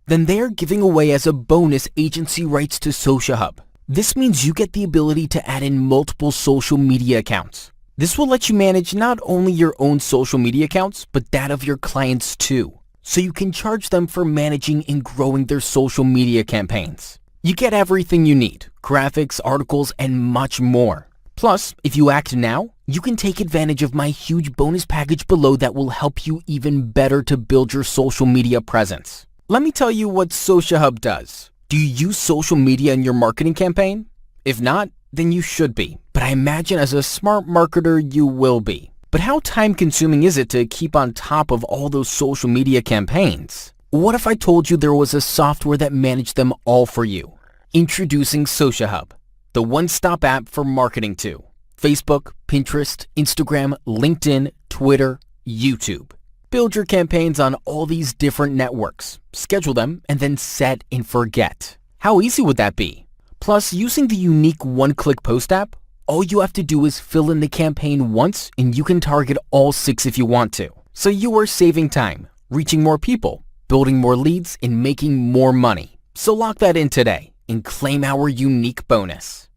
then they're giving away as a bonus agency rights to Soci Hub. This means you get the ability to add in multiple social media accounts. This will let you manage not only your own social media accounts, but that of your clients too. So you can charge them for managing and growing their social media campaigns. You get everything you need, graphics, articles, and much more. Plus, if you act now, you can take advantage of my huge bonus package below that will help you even better to build your social media presence. Let me tell you what Soci Hub does. Do you use social media in your marketing campaign? If not, then you should be. But I imagine as a smart marketer, you will be. But how time-consuming is it to keep on top of all those social media campaigns? What if I told you there was a software that managed them all for you? Introducing Soci Hub, the one-stop app for marketing to Facebook, Pinterest, Instagram, LinkedIn, Twitter, YouTube. Build your campaigns on all these different networks, schedule them, and then set and forget. How easy would that be? Plus, using the unique one-click post app, all you have to do is fill in the campaign once and you can target all 6 if you want to. So you are saving time, reaching more people, building more leads, and making more money. So lock that in today and claim our unique bonus.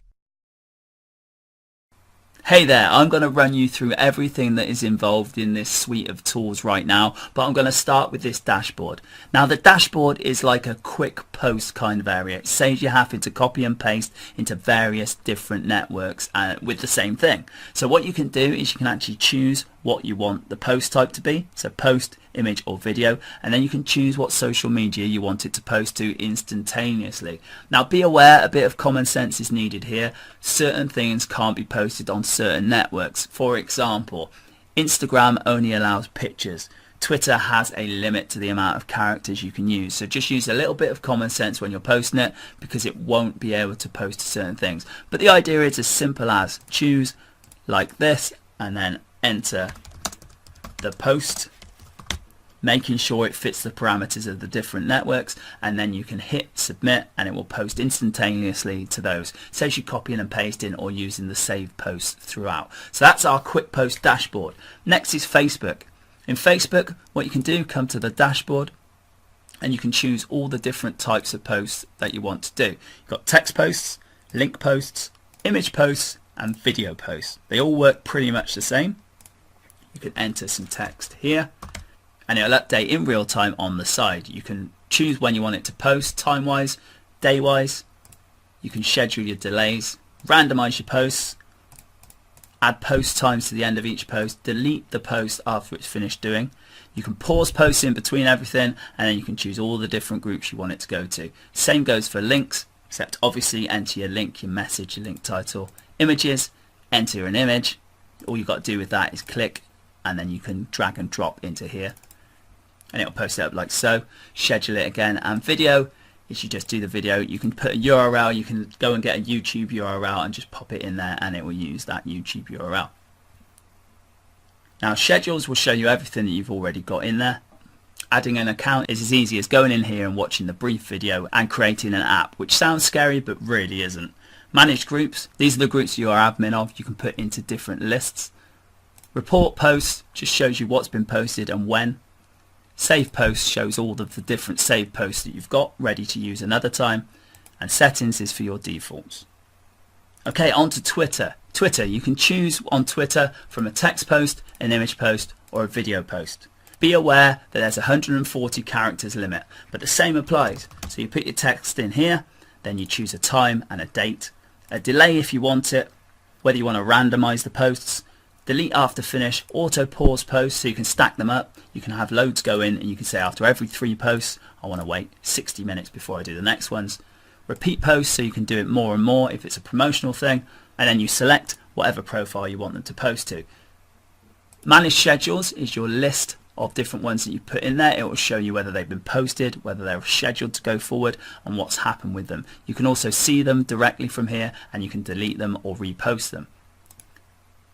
Hey there, I'm going to run you through everything that is involved in this suite of tools right now, but I'm going to start with this dashboard. Now the dashboard is like a quick post kind of area. It saves you having to copy and paste into various different networks with the same thing. So what you can do is you can actually choose what you want the post type to be, so post, image or video, and then you can choose what social media you want it to post to instantaneously. Now be aware, a bit of common sense is needed here. Certain things can't be posted on certain networks. For example, Instagram only allows pictures. Twitter has a limit to the amount of characters you can use, so just use a little bit of common sense when you're posting it, because it won't be able to post to certain things. But the idea is as simple as choose like this and then enter the post, making sure it fits the parameters of the different networks, and then you can hit submit and it will post instantaneously to those. Saves you copying and pasting or using the save post throughout. So that's our quick post dashboard. Next is Facebook. In Facebook, what you can do, come to the dashboard and you can choose all the different types of posts that you want to do. You've got text posts, link posts, image posts and video posts. They all work pretty much the same. You can enter some text here and it'll update in real time on the side. You can choose when you want it to post, time-wise, day-wise. You can schedule your delays, randomize your posts, add post times to the end of each post, delete the post after it's finished doing. You can pause posts in between everything, and then you can choose all the different groups you want it to go to. Same goes for links, except obviously enter your link, your message, your link title. Images, enter an image. All you've got to do with that is click, and then you can drag and drop into here and it'll post it up like so. Schedule it again. And video is you just do the video. You can put a URL, you can go and get a YouTube URL and just pop it in there and it will use that YouTube URL. Now schedules will show you everything that you've already got in there. Adding an account is as easy as going in here and watching the brief video and creating an app, which sounds scary but really isn't. Managed groups, these are the groups you are admin of, you can put into different lists. Report posts just shows you what's been posted and when. Save posts shows all of the different save posts that you've got ready to use another time. And settings is for your defaults. Okay, on to Twitter. Twitter, you can choose on Twitter from a text post, an image post or a video post. Be aware that there's a 140 characters limit, but the same applies. So you put your text in here, then you choose a time and a date, a delay if you want it, whether you want to randomize the posts, delete after finish, auto pause posts so you can stack them up. You can have loads go in and you can say after every 3 posts I want to wait 60 minutes before I do the next ones. Repeat posts so you can do it more and more if it's a promotional thing, and then you select whatever profile you want them to post to. Manage schedules is your list of different ones that you put in there. It will show you whether they've been posted, whether they're scheduled to go forward and what's happened with them. You can also see them directly from here and you can delete them or repost them.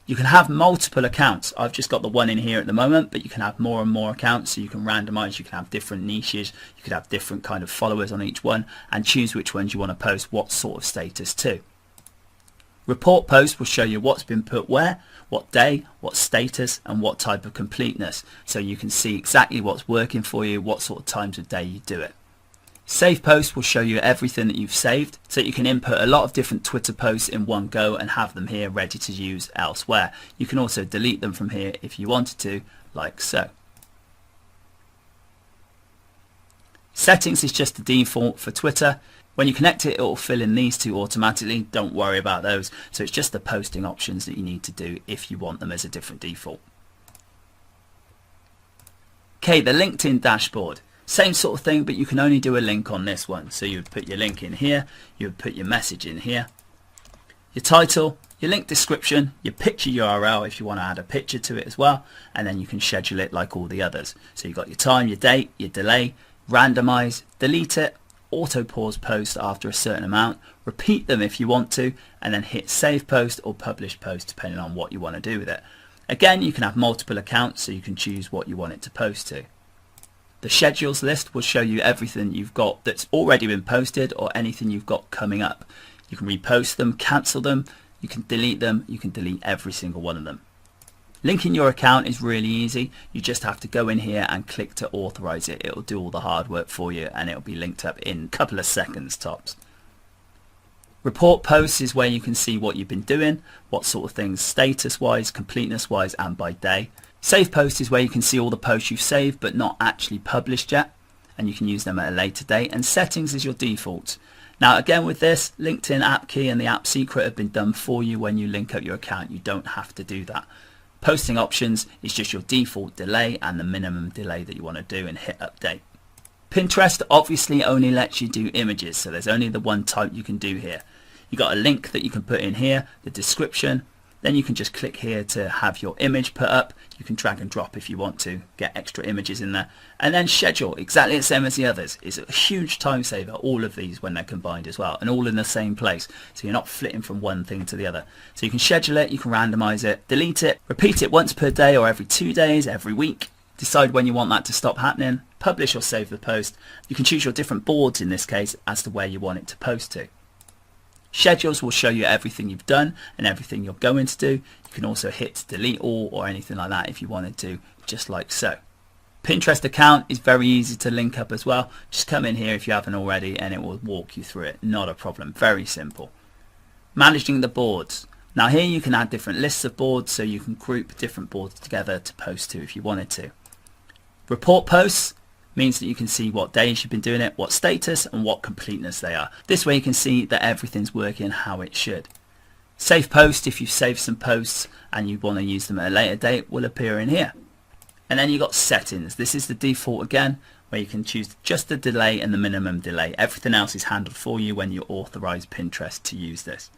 You can have multiple accounts. I've just got the one in here at the moment, but you can have more and more accounts, so you can randomize, you can have different niches, you could have different kind of followers on each one and choose which ones you want to post what sort of status to. Report post will show you what's been put where, what day, what status and what type of completeness, so you can see exactly what's working for you, what sort of times of day you do it. Save post will show you everything that you've saved, so you can input a lot of different Twitter posts in one go and have them here ready to use elsewhere. You can also delete them from here if you wanted to, like so. Settings is just the default for Twitter. When you connect it, it will fill in these two automatically. Don't worry about those. So it's just the posting options that you need to do if you want them as a different default. Okay, the LinkedIn dashboard. Same sort of thing, but you can only do a link on this one. So you would put your link in here, you would put your message in here, your title, your link description, your picture URL if you want to add a picture to it as well, and then you can schedule it like all the others. So you've got your time, your date, your delay, randomize, delete it, auto pause post after a certain amount, repeat them if you want to, and then hit save post or publish post depending on what you want to do with it. Again, you can have multiple accounts, so you can choose what you want it to post to. The schedules list will show you everything you've got that's already been posted or anything you've got coming up. You can repost them, cancel them, you can delete them, you can delete every single one of them. Linking your account is really easy. You just have to go in here and click to authorize it. It'll do all the hard work for you and it'll be linked up in a couple of seconds tops. Report posts is where you can see what you've been doing, what sort of things status wise, completeness wise and by day. Save post is where you can see all the posts you've saved but not actually published yet, and you can use them at a later date. And settings is your default. Now again with this, LinkedIn app key and the app secret have been done for you when you link up your account. You don't have to do that. Posting options is just your default delay and the minimum delay that you want to do, and hit update. Pinterest obviously only lets you do images, so there's only the one type you can do here. You got a link that you can put in here, the description, then you can just click here to have your image put up. You can drag and drop if you want to get extra images in there, and then schedule exactly the same as the others. It's a huge time saver, all of these when they're combined as well, and all in the same place, so you're not flitting from one thing to the other. So you can schedule it, you can randomize it, delete it, repeat it once per day or every 2 days, every week. Decide when you want that to stop happening, publish or save the post. You can choose your different boards in this case as to where you want it to post to. Schedules will show you everything you've done and everything you're going to do. You can also hit delete all or anything like that if you wanted to, just like so. Pinterest account is very easy to link up as well. Just come in here if you haven't already and it will walk you through it. Not a problem, very simple. Managing the boards. Now here you can add different lists of boards, so you can group different boards together to post to if you wanted to. Report posts means that you can see what days you've been doing it, what status and what completeness they are. This way you can see that everything's working how it should. Save post, if you've saved some posts and you want to use them at a later date, will appear in here. And then you've got settings. This is the default again, where you can choose just the delay and the minimum delay. Everything else is handled for you when you authorize Pinterest to use this.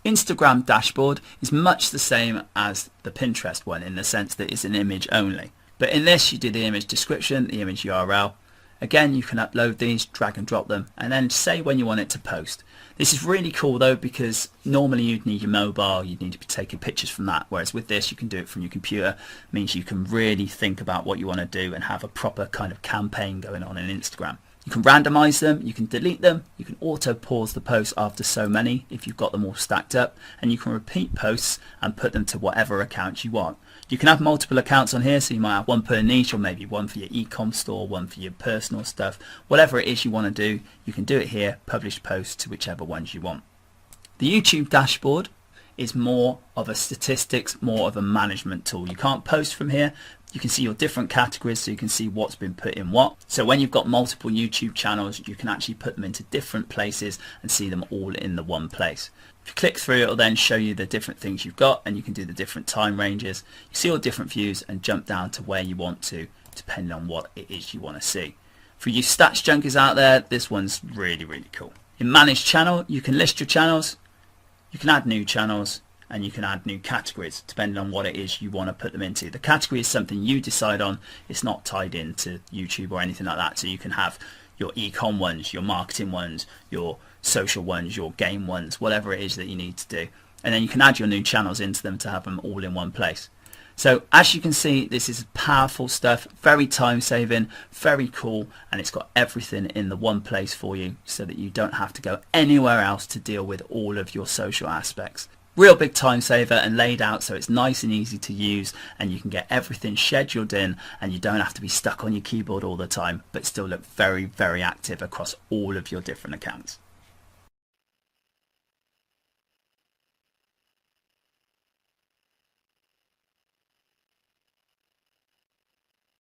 Instagram dashboard is much the same as the Pinterest one in the sense that it's an image only. But in this you do the image description, the image URL. Again, you can upload these, drag and drop them, and then say when you want it to post. This is really cool though, because normally you'd need your mobile, you'd need to be taking pictures from that, whereas with this you can do it from your computer. It means you can really think about what you want to do and have a proper kind of campaign going on in Instagram. You can randomize them, you can delete them, you can auto pause the posts after so many if you've got them all stacked up, and you can repeat posts and put them to whatever account you want. You can have multiple accounts on here, so you might have one per niche, or maybe one for your e-com store, one for your personal stuff. Whatever it is you want to do, you can do it here, publish posts to whichever ones you want. The YouTube dashboard is more of a statistics, more of a management tool. You can't post from here. You can see your different categories, so you can see what's been put in what. So when you've got multiple YouTube channels, you can actually put them into different places and see them all in the one place. If you click through, it'll then show you the different things you've got, and you can do the different time ranges. You see all different views and jump down to where you want to, depending on what it is you want to see. For you stats junkies out there, this one's really, really cool. In Manage Channel, you can list your channels, you can add new channels, and you can add new categories depending on what it is you want to put them into. The category is something you decide on. It's not tied into YouTube or anything like that. So you can have your e-com ones, your marketing ones, your social ones, your game ones, whatever it is that you need to do. And then you can add your new channels into them to have them all in one place. So as you can see, this is powerful stuff, very time saving, very cool, and it's got everything in the one place for you so that you don't have to go anywhere else to deal with all of your social aspects. Real big time saver and laid out so it's nice and easy to use, and you can get everything scheduled in and you don't have to be stuck on your keyboard all the time, but still look very, very active across all of your different accounts.